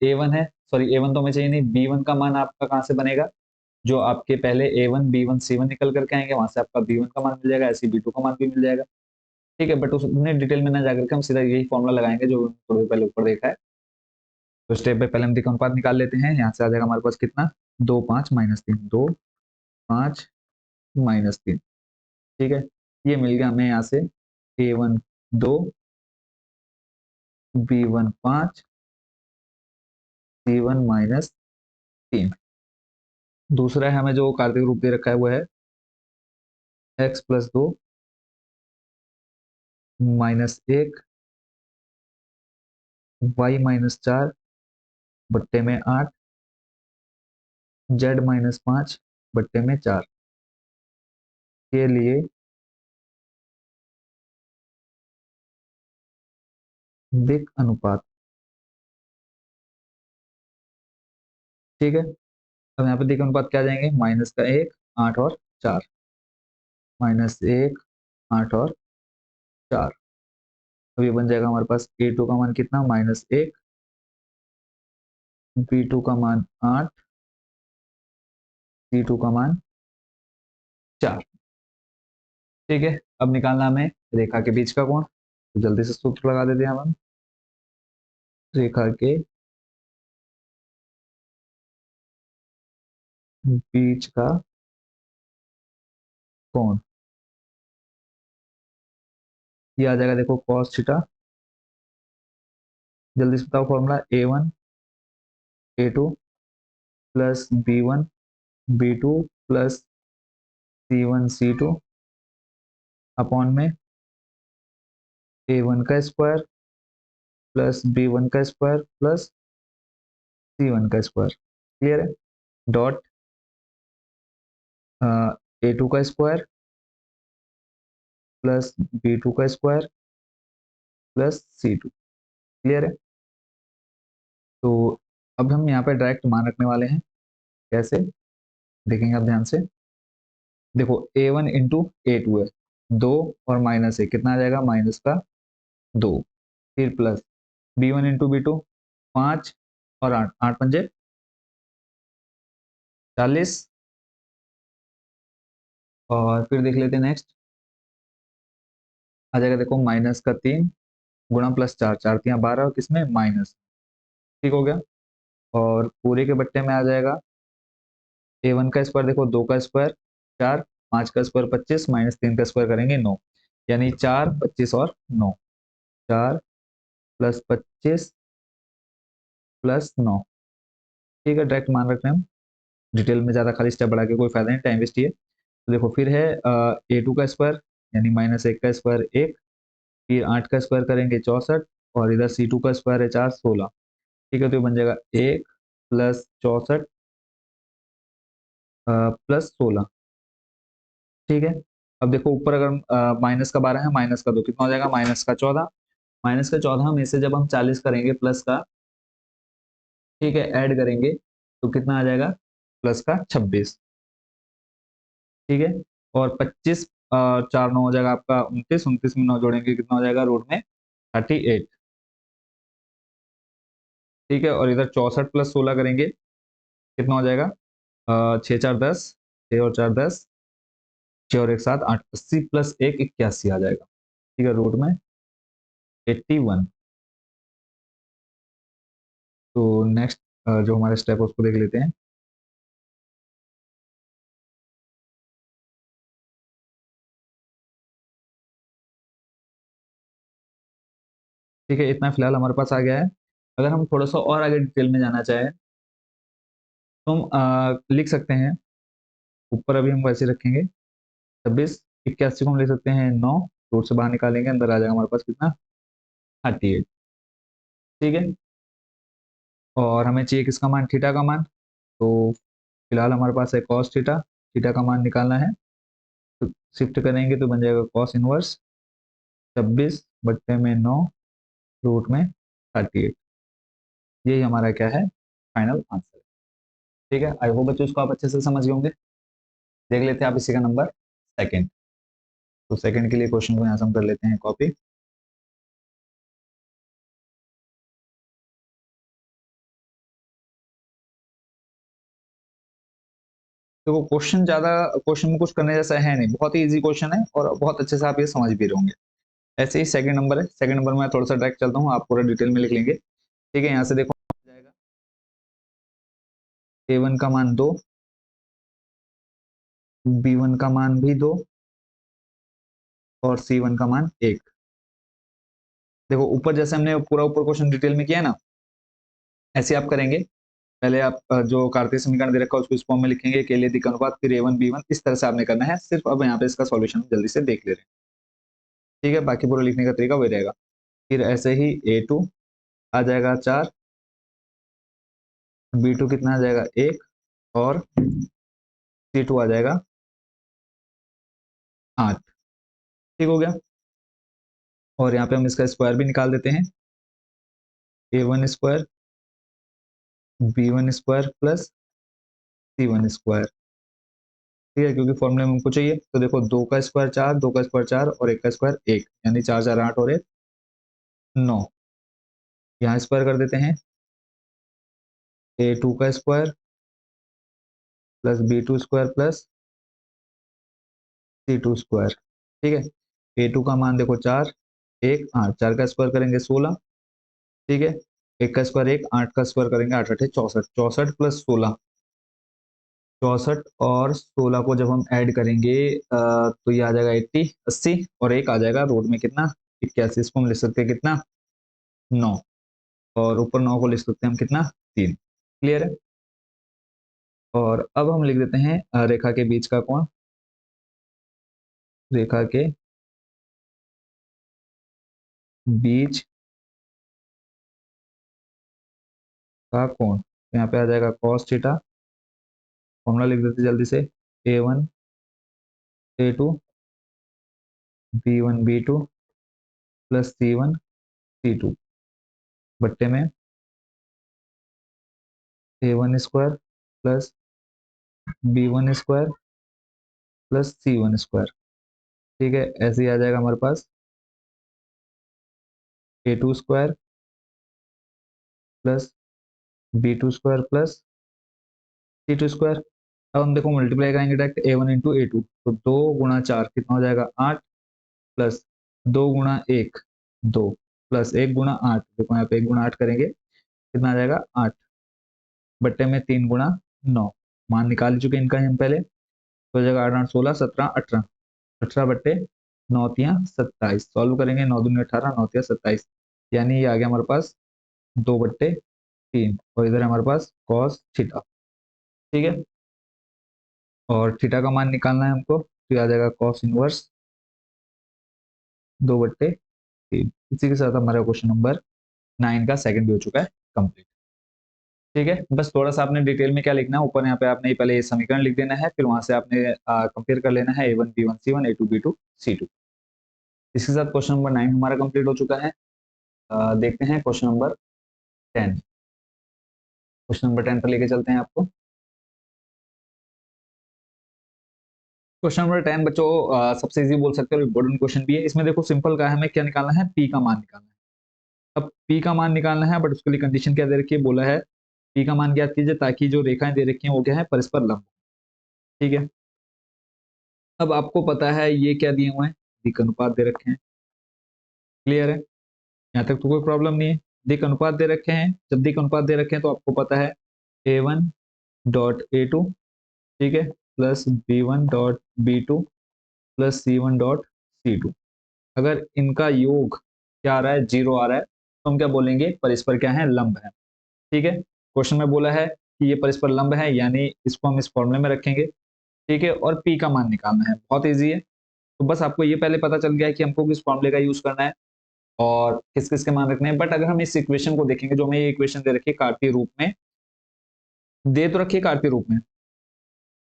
A1 है, सॉरी A1 तो हमें चाहिए नहीं, B1 का मान आपका कहाँ से बनेगा, जो आपके पहले A1 B1 C1 निकल करके आएंगे वहां से आपका B1 का मान मिल जाएगा, ऐसे B2 का मान भी मिल जाएगा। ठीक है, बट उसने डिटेल में ना जाकर के हम सीधा यही फॉर्मूला लगाएंगे जो थोड़ी देर पहले ऊपर देखा है। तो स्टेप पे पहले हम दिक् अनुपात निकाल लेते हैं। यहाँ से आ जाएगा हमारे पास कितना, 2 5 - 3, 2 5 - 3। ठीक है, ये मिल गया हमें यहाँ से A1 2, B1 5, C1 - 3। दूसरा है हमें जो कार्तिक रूप दे रखा है वो है x+2 -1 y-4 बट्टे में 8 z-5 बट्टे में 4 के लिए दिक् अनुपात। ठीक है, अब यहाँ पे दिक् अनुपात क्या आ जाएंगे, -1 8 और 4, -1 8 और 4। अब ये बन जाएगा हमारे पास A2 का मान कितना, -1, B2 का मान 8, C2 का मान 4। ठीक है, अब निकालना हमें रेखा के बीच का कोण। तो जल्दी से सूत्र लगा देते हैं हम रेखा के बीच का कोण। ये आ जाएगा देखो cos थीटा। जल्दी से बताओ formula, A1 A2 plus B1 B2 plus C1 C2 upon में A1 का स्क्वायर प्लस B1 का स्क्वायर प्लस C1 का स्क्वायर। क्लियर है, डॉट A2 का स्क्वायर प्लस B2 का स्क्वायर प्लस C2। क्लियर है, तो अब हम यहाँ पे डायरेक्ट मान रखने वाले हैं। कैसे देखेंगे आप ध्यान से, देखो A1 इंटू A2 है 2 और -1 कितना आ जाएगा, माइनस का 2, फिर प्लस B1 इंटू B2 5 और 8, 8 पंजे 40। और फिर देख लेते हैं नेक्स्ट, आ जाएगा देखो -3 गुणा +4, 4 तियाँ 12 और किसमें माइनस। ठीक हो गया, और पूरे के बट्टे में आ जाएगा A1 का स्क्वायर, देखो 2 का स्क्वायर 4, 5 का स्क्वायर 25, -3 का स्क्वायर करेंगे 9, यानी 4 25 और 9, 4 + 25 + 9। ठीक है, डायरेक्ट मान रखते हैं हम, डिटेल में ज्यादा खाली स्टेप बढ़ा के कोई फायदा नहीं, टाइम वेस्ट ही है। तो देखो फिर है A2 का स्क्वायर यानी -1 का स्क्वायर 1, फिर 8 का स्क्वायर करेंगे 64, और इधर C2 का स्क्वायर है 4 16। ठीक है, तो ये बन जाएगा 1 + 64 + 16। ठीक है, अब देखो ऊपर अगर माइनस का 12 है, माइनस का 2 कितना हो जाएगा, -14। -14 में से जब हम 40 करेंगे प्लस का, ठीक है, ऐड करेंगे तो कितना आ जाएगा, प्लस का 26। ठीक है, और 25 4 9 हो जाएगा आपका 29, 29 में 9 जोड़ेंगे कितना हो जाएगा, रूट में 38। ठीक है, और इधर 64 + 16 करेंगे कितना हो जाएगा, 6 4 10, 6 और 4 10, 6 और 1 7 8, 80 + 1 81 आ जाएगा। ठीक है, रूट में 81। तो नेक्स्ट जो हमारा स्टेप है उसको देख लेते हैं। ठीक है, इतना फिलहाल हमारे पास आ गया है। अगर हम थोड़ा सा और आगे डिटेल में जाना चाहें तो हम लिख सकते हैं, ऊपर अभी हम वैसे रखेंगे 26, 81 को हम लिख सकते हैं 9, रूट से बाहर निकालेंगे अंदर आ जाएगा हमारे पास कितना, 38। ठीक है, और हमें चाहिए किसका मान, थीटा का मान। तो फिलहाल हमारे पास है cos थीटा, थीटा का मान निकालना है। तो शिफ्ट करेंगे तो बन जाएगा cos इनवर्स 26 बट्टे में 9 रूट में 38। यही हमारा क्या है, फाइनल आंसर। ठीक है, आई होप बच्चों इसको आप अच्छे से समझ गए होंगे। देख लेते हैं आप इसी का नंबर सेकंड। तो सेकंड के लिए क्वेश्चन को यहाँ से हम कर लेते हैं कॉपी। देखो क्वेश्चन में कुछ करने जैसा है नहीं, बहुत ही इजी क्वेश्चन है और बहुत अच्छे से आप ये समझ भी रहे होंगे। ऐसे ही सेकंड नंबर है, सेकंड नंबर में थोड़ा सा डायरेक्ट चलता हूँ, आप पूरा डिटेल में लिख लेंगे। ठीक है, यहाँ से देखो जाएगा A1 का मान 2, B1 का मान भी 2 और C1 का मान 1। देखो ऊपर जैसे हमने पूरा ऊपर क्वेश्चन डिटेल में किया है ना, ऐसे आप करेंगे। पहले आप जो कार्तीय समीकरण दे रखा है उसको इस फॉर्म में लिखेंगे, केले दिक अनुपात, फिर A1 B1, इस तरह से आपने करना है। सिर्फ अब यहाँ पे इसका सॉल्यूशन जल्दी से देख ले रहे हैं। ठीक है, बाकी पूरा लिखने का तरीका वही रहेगा। फिर ऐसे ही A2 आ जाएगा 4, B2 कितना आ जाएगा 1 और C2 आ जाएगा 8। ठीक हो गया। और यहाँ पे हम इसका स्क्वायर भी निकाल देते हैं, A1 square B1 square plus C1 square. ठीक है, क्योंकि फॉर्मूले में हमको चाहिए। तो देखो 2 का स्क्वायर 4, 2 का स्क्वायर 4 और 1 का स्क्वायर 1, यानी 4 4 8 और 1 9। यहाँ स्क्वायर कर देते हैं, A2 का square plus B2 square plus C2 square. ठीक है, A2 का मान देखो 4, 1 8, 4 का स्क्वायर करेंगे 16। ठीक है, 1 का स्क्वायर 1, 8 का स्क्वायर करेंगे 8 8 64, 64 प्लस 16, 64 और 16 को जब हम ऐड करेंगे तो ये आ जाएगा 80 80 और एक आ जाएगा रोड में कितना 81। इसको हम लिख सकते हैं कितना 9, और ऊपर 9 को लिख सकते हैं हम कितना 3। क्लियर है। और अब हम लिख देते हैं रेखा के बीच का कोण, रेखा के बीच का कोण, यहाँ पे आ जाएगा cos थीटा। फॉर्मूला लिख देते जल्दी से, A1 A2 B1 B2 plus C1 C2 बट्टे में A1 square plus B1 square plus C1 square. ठीक है, ऐसे ही आ जाएगा हमारे पास A2 square plus B2 square plus C2 square. अब हम देखो मल्टीप्लाई करेंगे डायरेक्ट A1 इंटू A2, तो 2 गुणा 4 कितना हो जाएगा 8 प्लस 2 गुणा 1 2 प्लस 1 गुणा 8, देखो यहाँ पे 1 गुणा 8 करेंगे कितना आ जाएगा 8 बट्टे में 3 गुणा 9। मान निकाल चुके इनका हम पहले, तो हो जाएगा 8 8 16 17 18, 18 बट्टे 9 तिया 27। सॉल्व करेंगे 9 दूनी 18 9 तिया 27, यानी ये आ गया हमारे पास 2/3 और इधर हमारे पास कॉस थीटा। ठीक है, और थीटा का मान निकालना है हमको, तो ये आ जाएगा कॉस इनवर्स 2/3। इसी के साथ हमारा क्वेश्चन नंबर 9 का सेकंड भी हो चुका है कंप्लीट। ठीक है, बस थोड़ा सा आपने डिटेल में क्या लिखना है, ऊपर यहाँ पे आपने पहले ये समीकरण लिख देना है, फिर वहां से आपने कंपेयर कर लेना है A1 B1 C1 A2 B2 C2। इसके साथ क्वेश्चन नंबर 9 हमारा कंप्लीट हो चुका है। देखते हैं क्वेश्चन नंबर 10। क्वेश्चन नंबर 10 पर लेके चलते हैं आपको। क्वेश्चन नंबर 10 बच्चों सबसे इजी बोल सकते हो, इंपॉर्टेंट क्वेश्चन भी है। इसमें देखो सिंपल का है, हमें क्या निकालना है, पी का मान निकालना है। अब पी का मान निकालना है, बट उसके लिए कंडीशन क्या दे रखी है, बोला है पी का मान ज्ञात कीजिए ताकि जो रेखाएं दे रखी हैं वो क्या है, परस्पर लंब। ठीक है, अब आपको पता है ये क्या दिए हुए हैं, दिक अनुपात दे रखे हैं। क्लियर है, यहाँ तक तो कोई प्रॉब्लम नहीं है। दिक अनुपात दे रखे हैं, जब दिक अनुपात दे रखे हैं तो आपको पता है A1 डॉट A2, ठीक है, plus B1 dot B2 plus C1 dot C2। अगर इनका योग क्या आ रहा है, 0 आ रहा है, तो हम क्या बोलेंगे, परस्पर क्या है, लंब है। ठीक है, क्वेश्चन में बोला है कि ये परस्पर लंब है, यानी इसको हम इस फॉर्मूले में रखेंगे। ठीक है, और पी का मान निकालना है, बहुत ईजी है। तो बस आपको ये पहले पता चल गया है कि हमको किस फॉर्मूले का यूज करना है और किस किस के मान रखने हैं। बट अगर हम इस इक्वेशन को देखेंगे, जो हमें ये इक्वेशन दे रखी है कार्तीय रूप में, दे तो रखी है कार्तीय रूप में,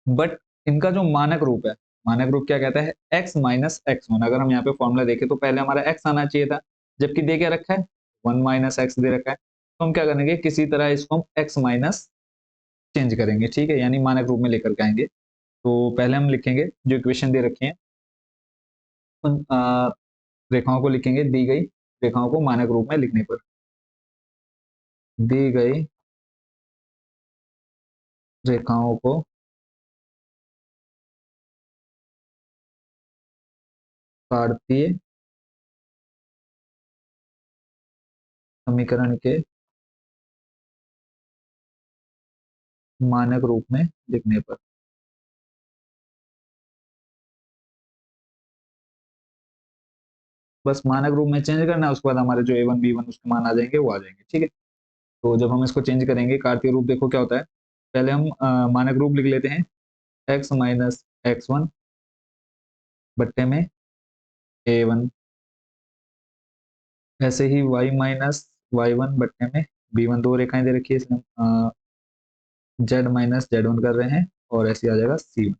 बट इनका जो मानक रूप है, मानक रूप क्या कहता है, x माइनस एक्स वन। अगर हम यहाँ पे फॉर्मूला देखें तो पहले हमारा x आना चाहिए था, जबकि दे क्या रखा है, 1 माइनस एक्स दे रखा है। तो हम क्या करेंगे, किसी तरह इसको हम x माइनस चेंज करेंगे। ठीक है, यानी मानक रूप में लेकर के आएंगे। तो पहले हम लिखेंगे जो इक्वेशन दे रखी है, उन रेखाओं को लिखेंगे, दी गई रेखाओं को मानक रूप में लिखने पर, दी गई रेखाओं को कार्तीय समीकरण के मानक रूप में लिखने पर। बस मानक रूप में चेंज करना है, उसके बाद हमारे जो a1 b1 उसके मान आ जाएंगे, वो आ जाएंगे। ठीक है, तो जब हम इसको चेंज करेंगे कार्तीय रूप, देखो क्या होता है। पहले हम मानक रूप लिख लेते हैं, x माइनस x1 बट्टे में a1, ऐसे ही y माइनस y1 बट्टे में b1। दो रेखाएं दे रखी है, इसमें z माइनस z1 कर रहे हैं, और ऐसे आ जाएगा c1।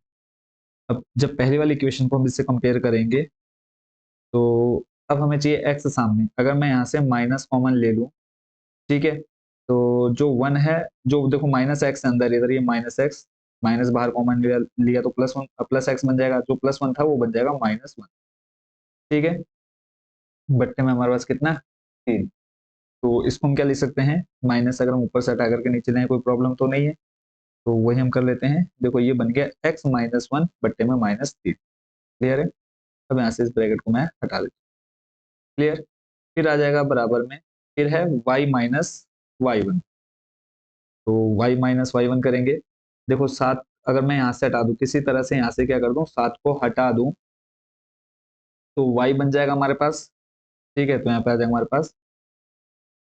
अब जब पहली वाली इक्वेशन को हम इससे कंपेयर करेंगे, तो अब हमें चाहिए x सामने। अगर मैं यहाँ से माइनस कॉमन ले लूँ, ठीक है, तो जो 1 है, जो देखो माइनस एक्स अंदर, इधर ये माइनस एक्स, माइनस बाहर कॉमन लिया तो प्लस 1 प्लस एक्स बन जाएगा, जो प्लस 1 था वो बन जाएगा -1। ठीक है, बट्टे में हमारे पास कितना 3। तो इसको हम क्या लिख सकते हैं, माइनस अगर हम ऊपर से हटा करके नीचे लाएं कोई प्रॉब्लम तो नहीं है, तो वही हम कर लेते हैं। देखो ये बन गया x-1 बट्टे में -3। क्लियर है। अब यहाँ से इस ब्रैकेट को मैं हटा देता हूँ। क्लियर। फिर आ जाएगा बराबर में, फिर है y माइनस y1। तो y माइनस y1 करेंगे। देखो 7 अगर मैं यहाँ से हटा दूं, किसी तरह से यहाँ से क्या कर दूं, 7 को हटा दूं, तो y बन जाएगा हमारे पास। ठीक है, तो यहाँ पे आ जाएगा हमारे पास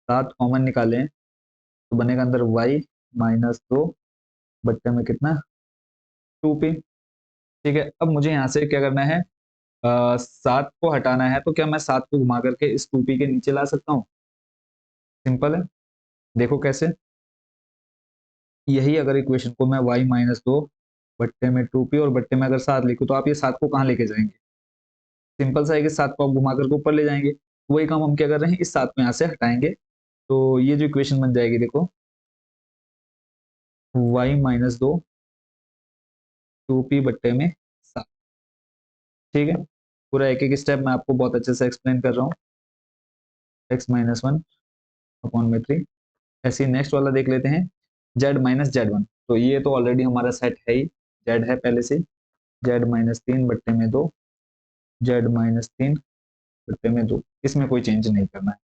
7 कॉमन निकालें तो बनेगा अंदर y -2 बट्टे में कितना 2p। ठीक है, अब मुझे यहाँ से क्या करना है, 7 को हटाना है, तो क्या मैं 7 को घुमा करके इस 2p के नीचे ला सकता हूँ। सिंपल है। देखो कैसे, यही अगर इक्वेशन को मैं y-2 बट्टे में 2p और बट्टे में अगर 7 लिखूं, तो आप ये 7 को कहाँ लेके जाएंगे। सिंपल सा है कि 7 को आप घुमा करके ऊपर ले जाएंगे। वही काम हम क्या कर रहे हैं, इस 7 को यहाँ से हटाएंगे, तो ये जो इक्वेशन बन जाएगी, देखो y-2 2p बट्टे में 7। ठीक है, पूरा एक एक स्टेप मैं आपको बहुत अच्छे से एक्सप्लेन कर रहा हूँ। x-1 अपॉन में 3। ऐसे ही नेक्स्ट वाला देख लेते हैं, z-z1। तो ये तो ऑलरेडी हमारा सेट है ही, z है पहले से, z-3 बट्टे में 2, z-3 बट्टे में 2, इसमें कोई चेंज नहीं करना है।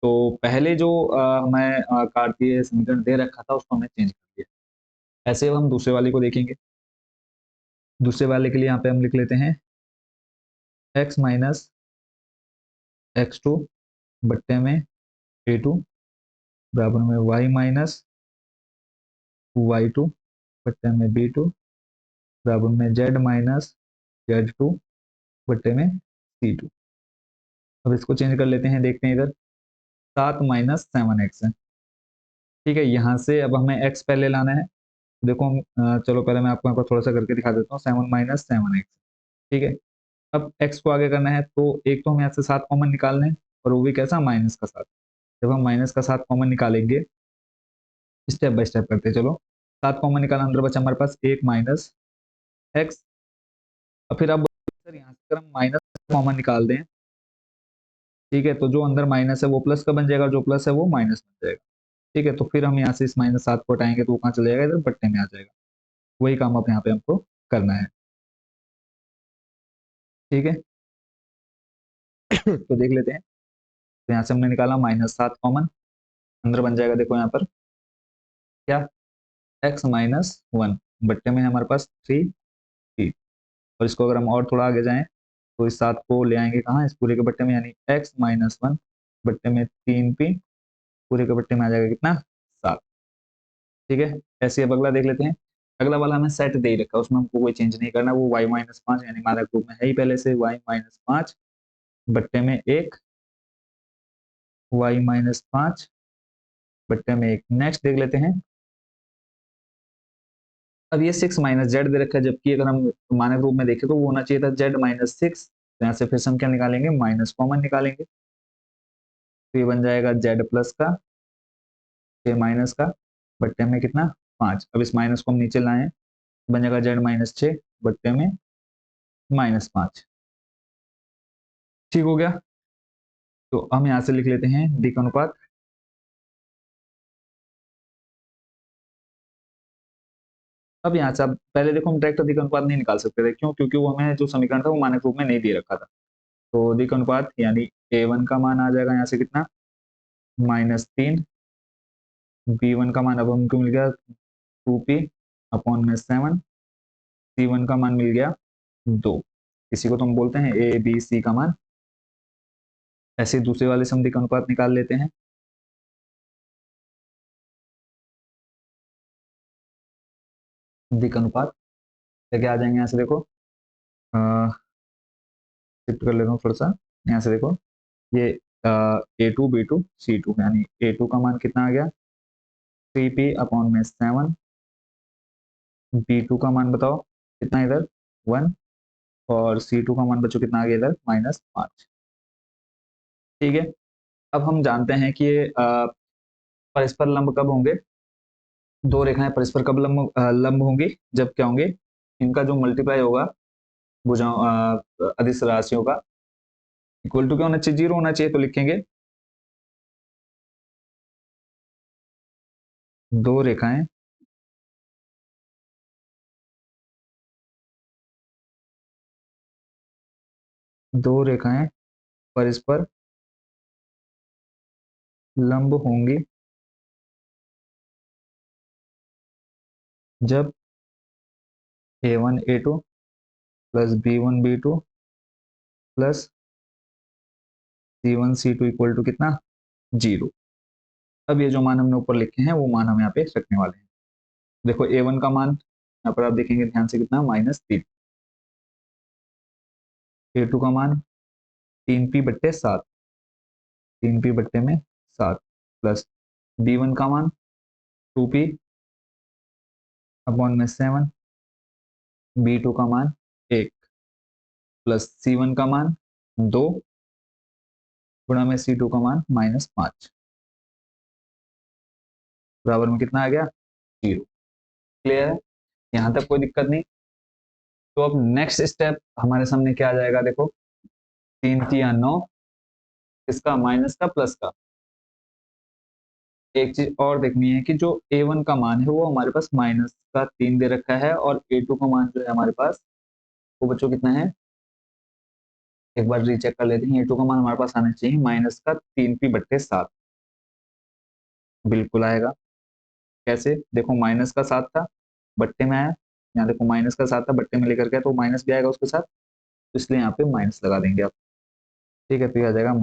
तो पहले जो हमें कार्तीय समीकरण दे रखा था, उसको हमने चेंज कर दिया। ऐसे हम दूसरे वाले को देखेंगे। दूसरे वाले के लिए यहाँ पे हम लिख लेते हैं x माइनस x2 बट्टे में a2 बराबर में y माइनस y2 बट्टे में b2 बराबर में z माइनस z2 बट्टे में c2। अब इसको चेंज कर लेते हैं, देखते हैं इधर 7-7x है। ठीक है, यहाँ से अब हमें x पहले लाना है। देखो चलो पहले मैं आपको यहाँ पर थोड़ा सा करके दिखा देता हूँ, 7-7x। ठीक है, अब x को आगे करना है, तो एक तो हम यहाँ से 7 कॉमन निकालने हैं, और वो भी कैसा, माइनस का 7। जब हम माइनस का 7 कॉमन निकालेंगे, स्टेप बाय स्टेप करते चलो। 7 कॉमन निकाला, अंदर बचा हमारे पास 1 माइनस एक्स। और फिर अब सर यहाँ से अगर हम माइनस कॉमन निकाल दें, ठीक है, तो जो अंदर माइनस है वो प्लस का बन जाएगा, जो प्लस है वो माइनस बन जाएगा। ठीक है, तो फिर हम यहाँ से इस -7 को हटाएंगे, तो वो कहाँ चले जाएगा, इधर बट्टे में आ जाएगा। वही काम अब यहाँ पे हमको करना है। ठीक है, तो देख लेते हैं। तो यहाँ से हमने निकाला -7 कॉमन, अंदर बन जाएगा, देखो यहाँ पर क्या, x-1 बट्टे में है हमारे पास 3p। और इसको अगर हम और थोड़ा आगे जाएं, तो इस 7 को ले आएंगे कहाँ, इस पूरे के बट्टे में, यानी x-1 बट्टे में 3p पूरे के बट्टे में आ जाएगा कितना, 7। ठीक है, ऐसे अब अगला देख लेते हैं। अगला वाला हमें सेट दे ही रखा है, उसमें हमको कोई चेंज नहीं करना, वो y-5 यानी हमारा ग्रुप में है ही पहले से, y-5 बट्टे में 1, y-5 बट्टे में 1। नेक्स्ट देख लेते हैं। अब ये 6 माइनस जेड दे रखा है, जबकि अगर हम मानक रूप में देखें तो वो होना चाहिए था z-6। तो यहाँ से फिर से हम क्या निकालेंगे, माइनस कॉमन निकालेंगे, तो ये बन जाएगा z प्लस का 6 माइनस का बट्टे में कितना 5। अब इस माइनस को हम नीचे लाएं, बन जाएगा z-6 बट्टे में -5। ठीक हो गया। तो हम यहाँ से लिख लेते हैं दिक अनुपात। अब यहाँ से अब पहले देखो हम डायरेक्ट दिक अनुपात नहीं निकाल सकते थे, क्यों, क्योंकि वो हमें जो समीकरण था वो मानक रूप में नहीं दे रखा था। तो दिक अनुपात यानी A1 का मान आ जाएगा यहाँ से कितना, -3। B1 का मान अब हमको मिल गया 2p/7। C1 का मान मिल गया 2। इसी को तो हम बोलते हैं ABC का मान। ऐसे दूसरे वाले से हम दिक अनुपात निकाल लेते हैं। दिक अनुपात क्या आ जाएंगे यहाँ से, देखो शिफ्ट कर लेता हूँ थोड़ा सा। यहाँ से देखो ये A2 B2 C2 यानी A2 का मान कितना आ गया 3p/7। B2 का मान बताओ कितना इधर 1, और C2 का मान बच्चों कितना आ गया इधर -5। ठीक है, अब हम जानते हैं कि ये परस्पर लंब कब होंगे, दो रेखाएं परस्पर कब लंब होंगी, जब क्या होंगे, इनका जो मल्टीप्लाई होगा भुजाओं अदिश राशियों का इक्वल टू क्या होना चाहिए, 0 होना चाहिए। तो लिखेंगे दो रेखाएं परस्पर लंब होंगी जब A1 A2 plus B1 B2 plus C1 C2 equal to कितना 0। अब ये जो मान हमने ऊपर लिखे हैं वो मान हम यहाँ पे रखने वाले हैं। देखो A1 का मान यहाँ पर आप देखेंगे ध्यान से कितना -3। A2 का मान 3p/7, 3p/7 प्लस B1 का मान 2p/7, B2 का मान 1 प्लस C1 का मान 2 गुणा में C2 का मान -5 बराबर में कितना आ गया 0। क्लियर है, यहाँ तक कोई दिक्कत नहीं। तो अब नेक्स्ट स्टेप हमारे सामने क्या आ जाएगा, देखो 3 3 9, इसका माइनस का प्लस का। एक चीज और देखनी है कि जो A1 का मान है वो हमारे पास -3 दे रखा है, और A2 का मान जो है हमारे पास वो बच्चों कितना है, एक बार रीचेक कर लेते हैं। A2 का मान हमारे पास आना चाहिए -3p/7। बिल्कुल आएगा। कैसे, देखो -7 था बट्टे में आया, यहाँ देखो -7 था बट्टे में लेकर गया तो माइनस भी आएगा उसके साथ, तो इसलिए यहाँ पे माइनस लगा देंगे आप। ठीक है, तो ये आ जाएगा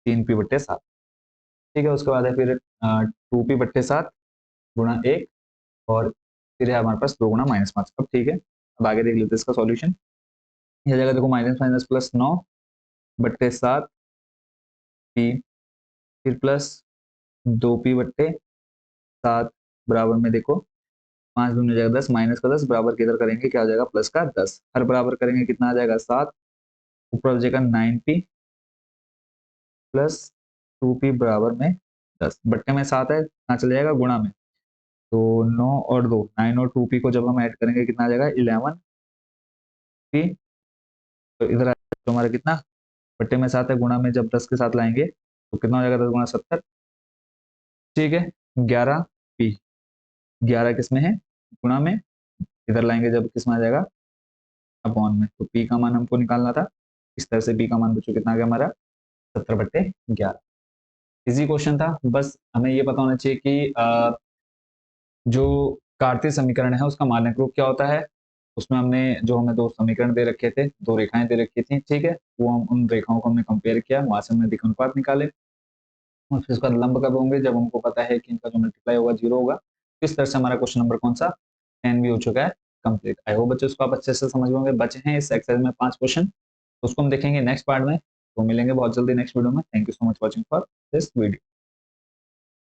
-3p/7। ठीक है, उसके बाद है फिर 2p/7 गुणा 1, और फिर है हमारे पास 2 गुणा -5। अब ठीक है, अब आगे देख लेते हैं इसका सॉल्यूशन। यह जगह देखो माइनस माइनस प्लस 9/7 p, फिर प्लस 2p/7 बराबर में देखो 5 दूनी जगह 10, माइनस का 10 बराबर किधर करेंगे, क्या आ जाएगा प्लस का 10, हर बराबर करेंगे कितना आ जाएगा 7, ऊपर हो जाएगा 9p प्लस 2p बराबर में 10, बट्टे में 7 है कहाँ चले जाएगा गुणा में, तो 9 और 2 9 और 2p को जब हम ऐड करेंगे कितना आ जाएगा 11p। तो इधर तो हमारा कितना बट्टे में 7 है, गुणा में जब 10 के साथ लाएंगे तो कितना हो जाएगा 10 गुणा 70। ठीक है, 11p, 11 किस में है गुणा में, इधर लाएंगे जब किस में आ जाएगा अपॉन में, तो p का मान हमको निकालना था। इस तरह से p का मान बच्चों कितना आ गया हमारा 70/11। इजी क्वेश्चन था, बस हमें ये पता होना चाहिए कि जो कार्तीय समीकरण है उसका मानक रूप क्या होता है। उसमें हमने जो हमें दो समीकरण दे रखे थे, दो रेखाएं दे रखी थी, ठीक है, वो हम उन रेखाओं को हमने कंपेयर किया, वहां से हमने दिक् अनुपात निकाले, और फिर उसका लंब कब होंगे, जब हमको पता है कि इनका जो मल्टीप्लाई होगा 0 होगा। इस तरह से हमारा क्वेश्चन नंबर कौन सा 10 भी हो चुका है कंप्लीट। आई होप बच्चे उसको आप अच्छे से समझ होंगे। बचे हैं इस एक्सरसाइज में 5 क्वेश्चन, उसको हम देखेंगे नेक्स्ट पार्ट में। तो मिलेंगे बहुत जल्दी नेक्स्ट वीडियो में। Thank you so much watching for this video.